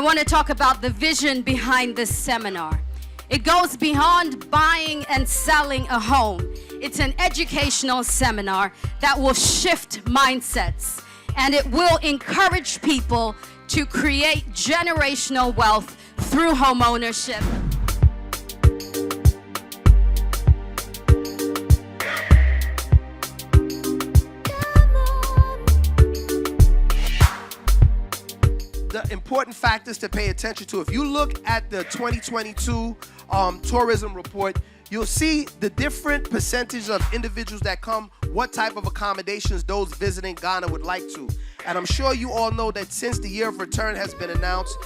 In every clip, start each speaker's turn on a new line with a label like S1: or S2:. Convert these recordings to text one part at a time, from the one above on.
S1: want to talk about the vision behind this seminar. It goes beyond buying and selling a home. It's an educational seminar that will shift mindsets, and it will encourage people to create generational wealth through home ownership.
S2: The important factors to pay attention to. If you look at the 2022 tourism report, you'll see the different percentages of individuals that come, what type of accommodations those visiting Ghana would like to. And I'm sure you all know that since the year of return has been announced,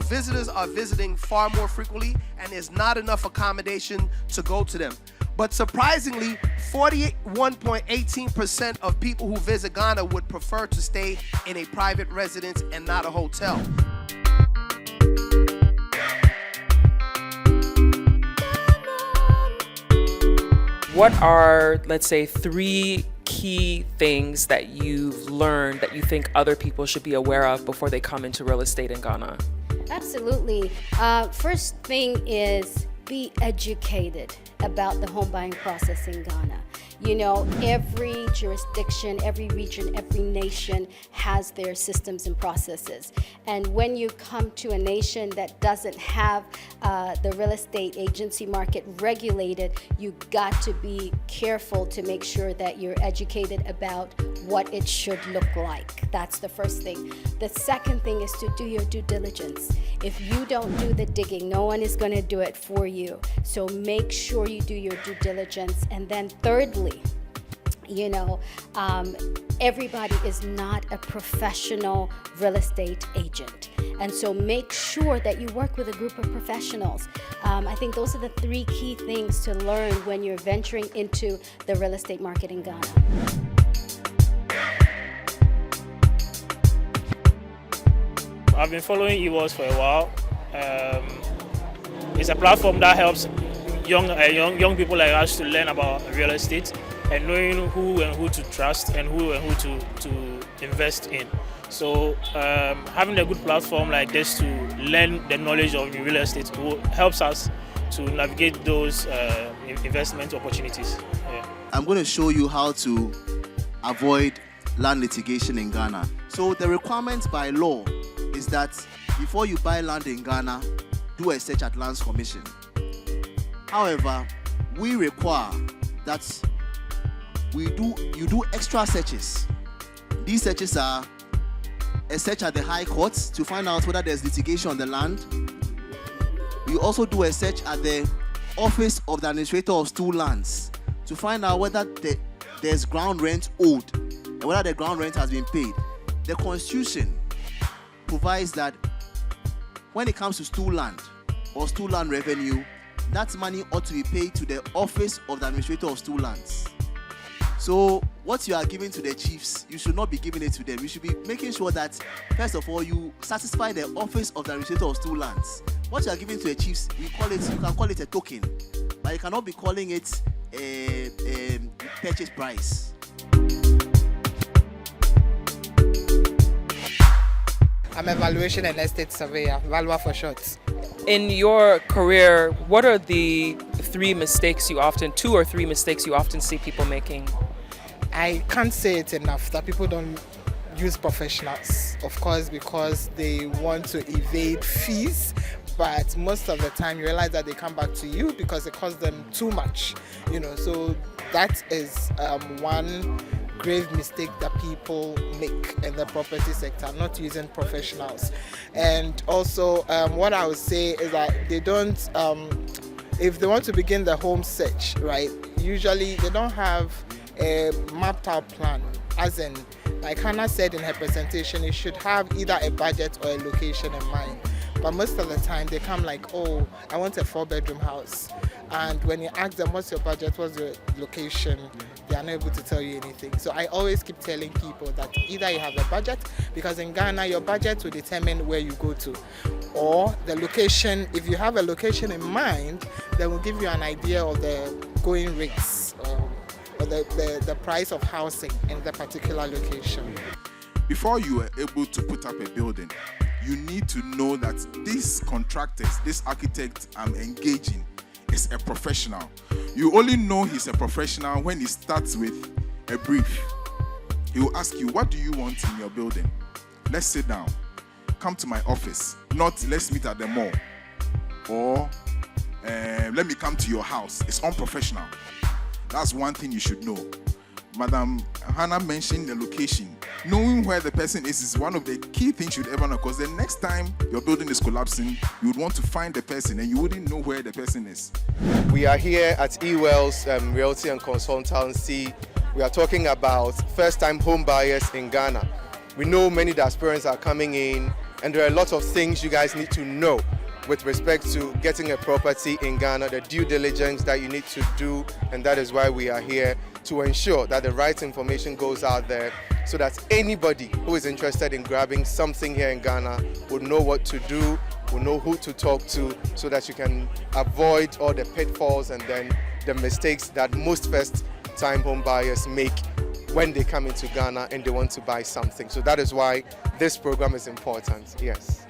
S2: visitors are visiting far more frequently, and there's not enough accommodation to go to them. But surprisingly, 41.18% of people who visit Ghana would prefer to stay in a private residence and not a hotel.
S3: What are, let's say, 3 key things that you've learned that you think other people should be aware of before they come into real estate in Ghana?
S4: Absolutely. First thing is be educated about the home buying process in Ghana. Every jurisdiction, every region, every nation has their systems and processes. And when you come to a nation that doesn't have the real estate agency market regulated, you got to be careful to make sure that you're educated about what it should look like. That's the first thing. The second thing is to do your due diligence. If you don't do the digging, no one is going to do it for you. So make sure you do your due diligence. And then thirdly, everybody is not a professional real estate agent. And so make sure that you work with a group of professionals. I think those are the 3 key things to learn when you're venturing into the real estate market in Ghana.
S5: I've been following EWells for a while. It's a platform that helps young people like us to learn about real estate and knowing who and who to trust and who to invest in. So having a good platform like this to learn the knowledge of real estate helps us to navigate those investment opportunities. Yeah.
S6: I'm going to show you how to avoid land litigation in Ghana. So the requirement by law is that before you buy land in Ghana, do a search at Lands Commission. However, we require that you do extra searches. These searches are a search at the High Court to find out whether there's litigation on the land. You also do a search at the Office of the Administrator of Stool Lands to find out whether there's ground rent owed and whether the ground rent has been paid. The Constitution provides that when it comes to stool land or stool land revenue, that money ought to be paid to the Office of the Administrator of Stool Lands. So what you are giving to the chiefs, you should not be giving it to them. You should be making sure that, first of all, you satisfy the Office of the Administrator of Stool Lands. What you are giving to the chiefs, you can call it a token, but you cannot be calling it a purchase price.
S7: I'm a valuation and estate surveyor, valuer for short.
S3: In your career, what are the 2 or 3 mistakes you often see people making?
S7: I can't say it enough that people don't use professionals, of course, because they want to evade fees. But most of the time you realize that they come back to you because it costs them too much. So that is one grave mistake that people make in the property sector, not using professionals. And also what I would say is that they don't, if they want to begin the home search, right, usually they don't have a mapped out plan, as in, like Hannah said in her presentation, you should have either a budget or a location in mind. But most of the time they come like, oh, I want a 4-bedroom house. And when you ask them, what's your budget, what's your location, they are not able to tell you anything. So I always keep telling people that either you have a budget, because in Ghana, your budget will determine where you go to. Or the location, if you have a location in mind, they will give you an idea of the going rates or the price of housing in the particular location.
S8: Before you were able to put up a building, you need to know that these contractors, this architect I'm engaging, is a professional. You only know he's a professional when he starts with a brief. He will ask you, what do you want in your building? Let's sit down. Come to my office. Not let's meet at the mall. Or let me come to your house. It's unprofessional. That's one thing you should know. Madam Hannah mentioned the location. Knowing where the person is one of the key things you'd ever know, because the next time your building is collapsing, you would want to find the person and you wouldn't know where the person is.
S9: We are here at EWells Reality and Consultancy. We are talking about first-time home buyers in Ghana. We know many diasporans are coming in, and there are a lot of things you guys need to know with respect to getting a property in Ghana, the due diligence that you need to do, and that is why we are here, to ensure that the right information goes out there so that anybody who is interested in grabbing something here in Ghana would know what to do, will know who to talk to, so that you can avoid all the pitfalls and then the mistakes that most first-time home buyers make when they come into Ghana and they want to buy something. So that is why this program is important, yes.